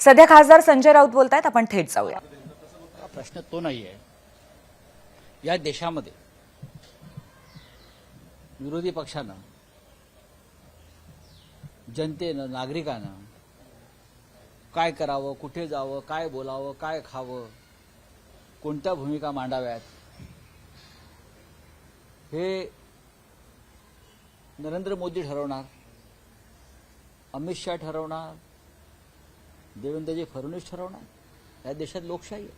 सध्या खासदार संजय राऊत बोलतायत, आपण थेट जाऊया. प्रश्न तो नाही आहे. या देशामध्ये विरोधी पक्षानं, जनतेनं, नागरिकांना काय करावं, कुठे जावं, काय बोलावं, काय खावं, कोणत्या भूमिका मांडाव्यात, हे नरेंद्र मोदी ठरवणार, अमित शहा ठरवणार, देवेंद्रजी फडणवीस ठरवणार. या देशात लोकशाही आहे.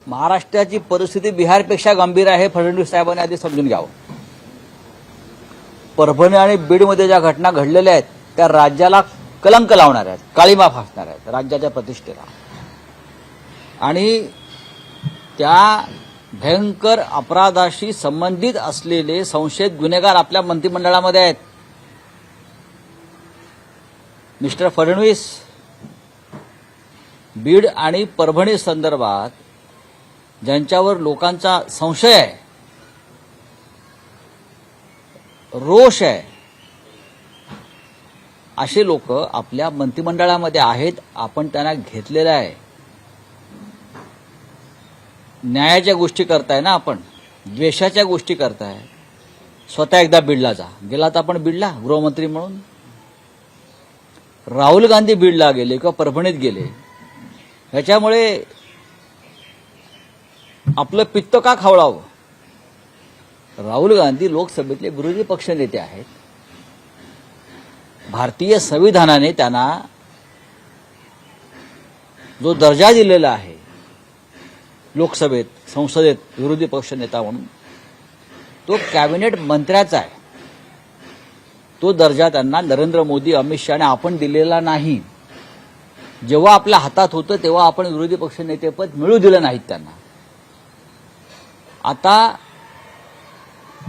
महाराष्ट्राची परिस्थिती बिहारपेक्षा गंभीर आहे. फडणवीस साहेबांनी आधी समजून घ्यावं. परभणी आणि बीडमध्ये ज्या घटना घडलेल्या आहेत त्या राज्याला कलंक लावणार आहेत, काळीमा फासणार आहेत राज्याच्या प्रतिष्ठेला. आणि त्या भयंकर अपराधाशी संबंधित असलेले संशयित गुन्हेगार आपल्या मंत्रिमंडळामध्ये आहेत. मिस्टर फडणवीस बीड आणि परभणी संदर्भात ज्यांच्यावर लोकांचा संशय आहे, रोष आहे, असे लोक आपल्या मंत्रिमंडळामध्ये आहेत. आपण त्यांना घेतलेलं आहे. न्यायाच्या गोष्टी करताय ना आपण, द्वेषाच्या गोष्टी करताय. स्वतः एकदा बीडला जा. गेलात आपण बीडला गृहमंत्री म्हणून? राहुल गांधी बीडला गेले किंवा परभणीत गेले, ह्याच्यामुळे आपलं पित्त का खवळावं? राहुल गांधी लोकसभेतले विरोधी पक्षनेते आहेत. भारतीय संविधानाने त्यांना जो दर्जा दिलेला आहे लोकसभेत, संसदेत विरोधी पक्षनेता म्हणून, तो कॅबिनेट मंत्र्याचा आहे. तो दर्जा त्यांना नरेंद्र मोदी, अमित शहाने आपण दिलेला नाही. जेव्हा आपल्या हातात होतं तेव्हा आपण विरोधी पक्षनेतेपद मिळू दिलं नाहीत त्यांना. आता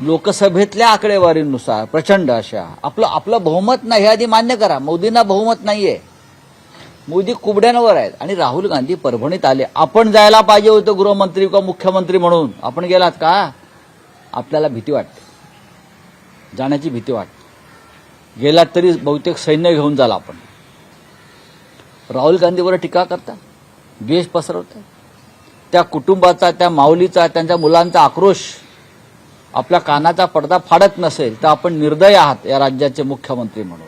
लोकसभेतल्या आकडेवारीनुसार प्रचंड अशा आपलं बहुमत नाही, हे आधी मान्य करा. मोदींना बहुमत नाहीये. मोदी कुबड्यांवर आहेत. आणि राहुल गांधी परभणीत आले. आपण जायला पाहिजे होतं गृहमंत्री किंवा मुख्यमंत्री म्हणून. आपण गेलात का? आपल्याला भीती वाटते, जाण्याची भीती वाटते. गेलात तरी बहुतेक सैन्य घेऊन जाल आपण. राहुल गांधीवर टीका करता, द्वेष पसरवता. त्या कुटुंबाचा, त्या माऊलीचा, त्यांच्या मुलांचा आक्रोश आपल्या कानाचा पडदा फाडत नसेल तर आपण निर्दय आहात या राज्याचे मुख्यमंत्री म्हणून.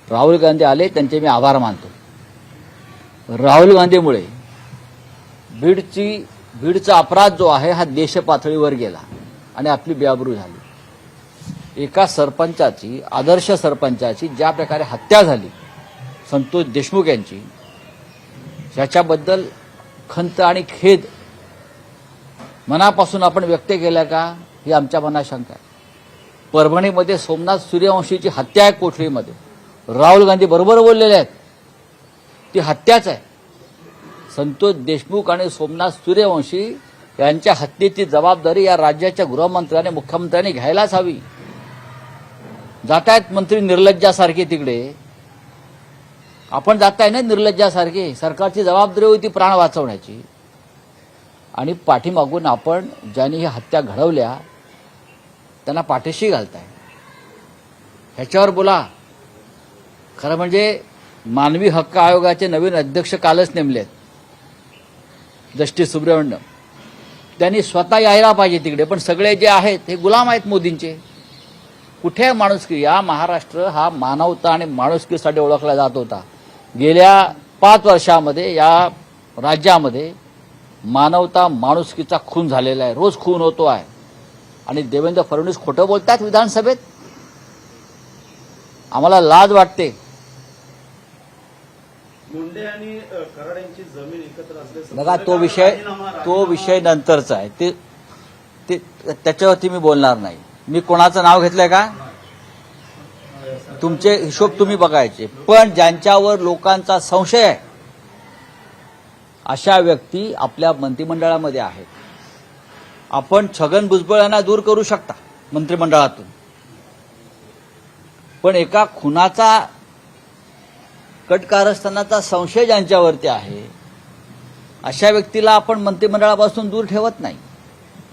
राहुल गांधी आले, त्यांचे मी आभार मानतो. राहुल गांधीमुळे बीडचा अपराध जो आहे हा देश पातळीवर गेला आणि आपली बेआबरू झाली. एका सरपंचाची, आदर्श सरपंचाची ज्या प्रकारे हत्या झाली संतोष देशमुख यांची, याच्याबद्दल खंत आणि खेद मनापासून आपण व्यक्त केला का, ही आमच्या मनात शंका आहे. परभणीमध्ये सोमनाथ सूर्यवंशीची हत्या आहे कोठडीमध्ये. राहुल गांधी बरोबर बोललेले आहेत, ती हत्याच आहे. संतोष देशमुख आणि सोमनाथ सूर्यवंशी यांच्या हत्येची जबाबदारी या राज्याच्या गृहमंत्र्याने, मुख्यमंत्र्यांनी घ्यायलाच हवी. जातायत मंत्री निर्लज्जासारखे तिकडे. आपण जाताय ना निर्लज्जासारखे. सरकारची जबाबदारी होती प्राण वाचवण्याची. आणि पाठीमागून आपण ज्यांनी ही हत्या घडवल्या त्यांना पाठीशी घालताय. ह्याच्यावर बोला. खरं म्हणजे मानवी हक्क आयोगाचे नवीन अध्यक्ष कालच नेमलेत, जस्टिस सुब्रमण्यम. त्यांनी स्वतः यायला पाहिजे तिकडे. पण सगळे जे आहेत हे गुलाम आहेत मोदींचे. कुठे माणुसकी? या महाराष्ट्र हा मानवता आणि माणुसकीसाठी ओळखला जात होता. गेल्या 5 वर्षामध्ये या राज्यामध्ये मानवता, माणुसकीचा खून झालेला आहे. रोज खून होतो आहे. आणि देवेंद्र फडणवीस खोटं बोलतात विधानसभेत. आम्हाला लाज वाटते. मुंडे आणि कराड यांची जमीन एकत्र असल्याचं बघा, तो विषय नंतरचा आहे. ते त्याच्यावरती मी बोलणार नाही. मी कोणाचं नाव घेतलंय का? तुमचे हिशोब तुम्ही बघायचे. पण ज्यांच्यावर लोकांचा संशय आहे अशा व्यक्ती आपल्या मंत्रिमंडळामध्ये आहेत. आपण छगन भुजबळ यांना दूर करू शकता मंत्रिमंडळातून, पण एका खुनाचा, कटकारस्थानाचा संशय ज्यांच्यावरती आहे अशा व्यक्तीला आपण मंत्रिमंडळापासून दूर ठेवत नाही.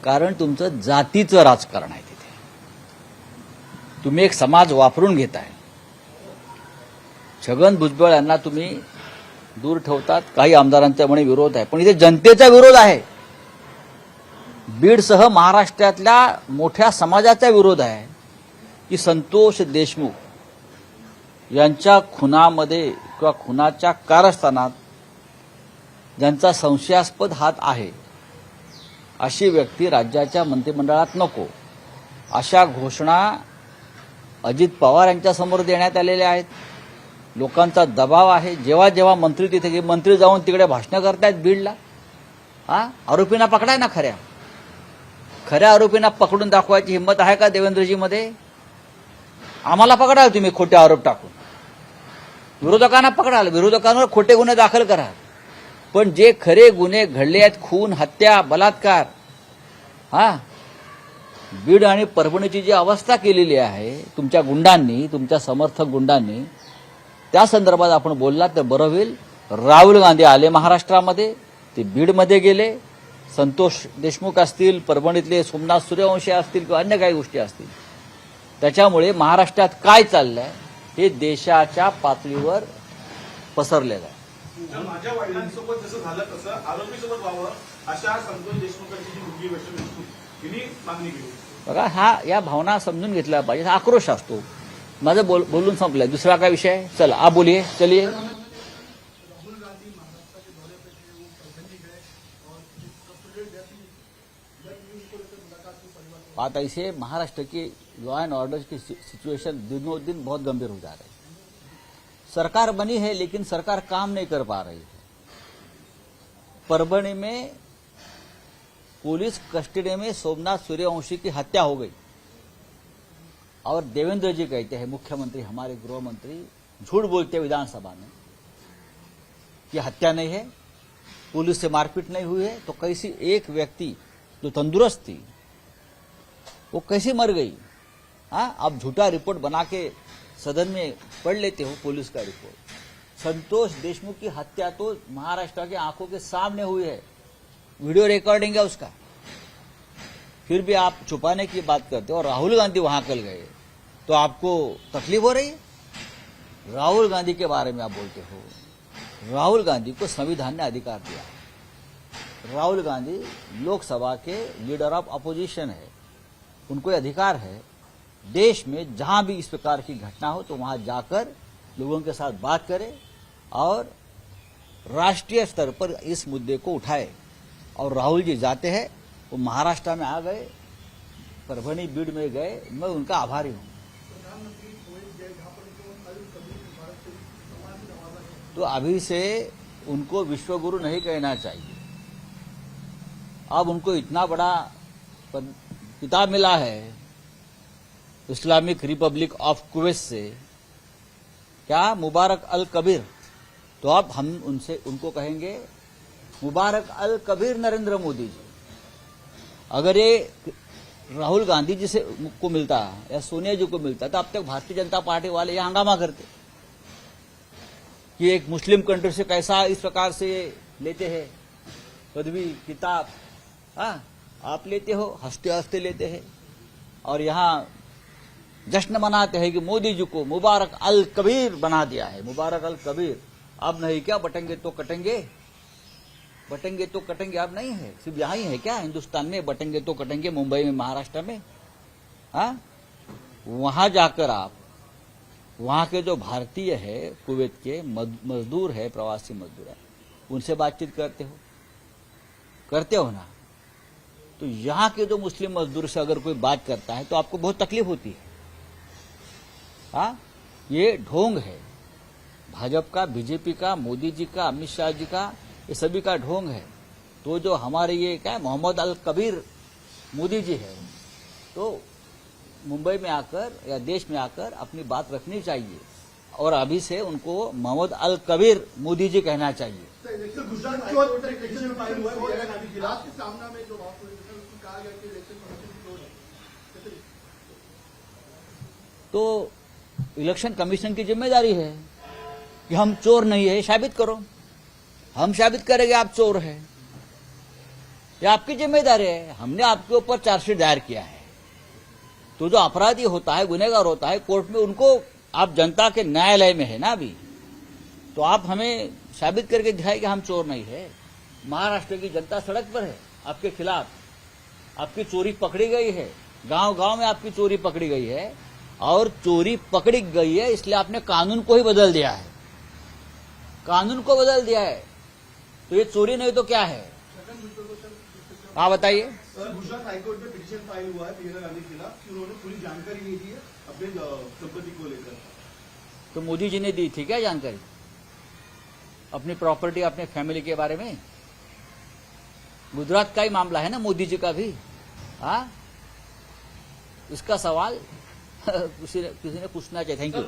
कारण तुमचं जातीचं राजकारण आहे. तिथे तुम्ही एक समाज वापरून घेताय. छगन भुजबळ यांना तुम्ही दूर ठेवतात. काही आमदारांचा म्हणे विरोध आहे, पण इथे जनतेचा विरोध आहे. बीडसह महाराष्ट्रातल्या मोठ्या समाजाचा विरोध आहे की संतोष देशमुख यांच्या खुनामध्ये किंवा खुनाच्या कारस्थानात ज्यांचा संशयास्पद हात आहे अशी व्यक्ती राज्याच्या मंत्रिमंडळात नको, अशा घोषणा अजित पवार यांच्यासमोर देण्यात आलेल्या आहेत. लोकांचा दबाव आहे. जेव्हा जेव्हा मंत्री तिथे गेले, मंत्री जाऊन तिकडे भाषणं करतायत बीडला. आरोपींना पकडाय ना, खऱ्या आरोपींना पकडून दाखवायची हिंमत आहे का देवेंद्रजीमध्ये? आम्हाला पकडाल तुम्ही खोटे आरोप टाकून, विरोधकांना पकडाल, विरोधकांवर खोटे गुन्हे दाखल करा. पण जे खरे गुन्हे घडले आहेत, खून, हत्या, बलात्कार, बीड आणि परभणीची जी अवस्था केलेली आहे तुमच्या गुंडांनी, तुमच्या समर्थक गुंडांनी, त्या संदर्भात आपण बोललात तर बरं होईल. राहुल गांधी आले महाराष्ट्रामध्ये, ते बीडमध्ये गेले. संतोष देशमुख असतील, परभणीतले सोमनाथ सूर्यवंशी असतील किंवा अन्य काही गोष्टी असतील, त्याच्यामुळे महाराष्ट्रात काय चाललंय हे देशाच्या पातळीवर पसरलेलं आहे. माझ्या वडिलांसोबत जसं झालं तसं आरोपीसोबत व्हावं अशा संतोष देशमुखांची जी मुलगी वैष्णवी देशमुख हिने मागणी केली. बघा, या भावना समजून घेतल्या पाहिजे. हा आक्रोश असतो. माझं बोलून संपलंय. दुसरा काय विषय? चला आप बोलिए, चलिए. बात ऐसे, महाराष्ट्र की लॉ एंड ऑर्डर की सिचुएशन दिनों दिन बहुत गंभीर हो जा रही है. सरकार बनी है लेकिन सरकार काम नहीं कर पा रही है. परभणी में पुलिस कस्टडी में सोमनाथ सूर्यवंशी की हत्या हो गई और देवेंद्र जी कहते हैं, मुख्यमंत्री, हमारे गृह मंत्री झूठ बोलते हैं विधानसभा में कि हत्या नहीं है, पुलिस से मारपीट नहीं हुई है. तो कैसी एक व्यक्ति जो तंदुरुस्त थी वो कैसे मर गई? आप झूठा रिपोर्ट बना के सदन में पढ़ लेते हो पुलिस का रिपोर्ट. संतोष देशमुख की हत्या तो महाराष्ट्र के आंखों के सामने हुई है, वीडियो रिकॉर्डिंग है उसका. फिर भी आप छुपाने की बात करते हो. और राहुल गांधी वहां कल गए तो आपको तकलीफ हो रही है? राहुल गांधी के बारे में आप बोलते हो. राहुल गांधी को संविधान ने अधिकार दिया. राहुल गांधी लोकसभा के लीडर ऑफ अपोजिशन है, उनको अधिकार है देश में जहां भी इस प्रकार की घटना हो तो वहां जाकर लोगों के साथ बात करें और राष्ट्रीय स्तर पर इस मुद्दे को उठाए. और राहुल जी जाते हैं, वो महाराष्ट्र में आ गए, परभणी बीड में गए, मैं उनका आभारी हूं. तो अभी से उनको विश्वगुरु नहीं कहना चाहिए. अब उनको इतना बड़ा किताब मिला है इस्लामिक रिपब्लिक ऑफ कुवैत से, क्या, मुबारक अल कबीर. तो अब हम उनको कहेंगे मुबारक अल कबीर नरेंद्र मोदी जी. अगर ये राहुल गांधी जी से को मिलता या सोनिया जी को मिलता तो अब तक भारतीय जनता पार्टी वाले यह हंगामा करते कि एक मुस्लिम कंट्री से कैसा इस प्रकार से लेते हैं पदवी, किताब. आप लेते हो, हंसते हंसते लेते हैं और यहां जश्न मनाते हैं कि मोदी जी को मुबारक अल कबीर बना दिया है. मुबारक अल कबीर अब नहीं क्या? बटेंगे तो कटेंगे, बटेंगे तो कटेंगे अब नहीं है. सिर्फ यहां ही है क्या हिंदुस्तान में बटेंगे तो कटेंगे? मुंबई में, महाराष्ट्र में. वहां जाकर आप वहां के जो भारतीय है, कुवैत के मजदूर है, प्रवासी मजदूर है, उनसे बातचीत करते हो ना. तो यहां के जो मुस्लिम मजदूर से अगर कोई बात करता है तो आपको बहुत तकलीफ होती है. ये ढोंग है भाजपा का, बीजेपी का, मोदी जी का, अमित शाह जी का, ये सभी का ढोंग है. तो जो हमारे ये क्या मोहम्मद अल कबीर मोदी जी है, तो मुंबई में आकर या देश में आकर अपनी बात रखनी चाहिए और अभी से उनको मोहम्मद अल कबीर मोदी जी कहना चाहिए. तो इलेक्शन कमीशन की जिम्मेदारी है कि हम चोर नहीं है, साबित करो. हम साबित करेंगे आप चोर है, ये आपकी जिम्मेदारी है. हमने आपके ऊपर चार्जशीट दायर किया है. तो जो अपराधी होता है, गुनहगार होता है, कोर्ट में उनको आप जनता के न्यायालय में है ना, अभी तो आप हमें साबित करके दिखाए कि हम चोर नहीं है। महाराष्ट्र की जनता सड़क पर है आपके खिलाफ, आपकी चोरी पकड़ी गई है, गांव गांव में आपकी चोरी पकड़ी गई है, और चोरी पकड़ी गई है इसलिए आपने कानून को ही बदल दिया है, कानून को बदल दिया है। तो ये चोरी नहीं तो क्या है, आप बताइए। सर, गुजरात हाईकोर्ट में पिटीशन फाइल हुआ है प्रियंका गांधी के खिलाफ कि उन्होंने पूरी जानकारी नहीं दी है अपने संपत्ति को लेकर। तो मोदी जी ने दी थी क्या जानकारी अपनी प्रॉपर्टी, अपने फैमिली के बारे में? गुजरात का ही मामला है ना मोदी जी का भी। हाँ, इसका सवाल किसी ने पूछना चाहिए। Thank you.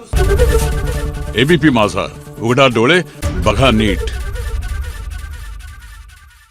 एबीपी माझा, उघडा डोळे बघा नीट।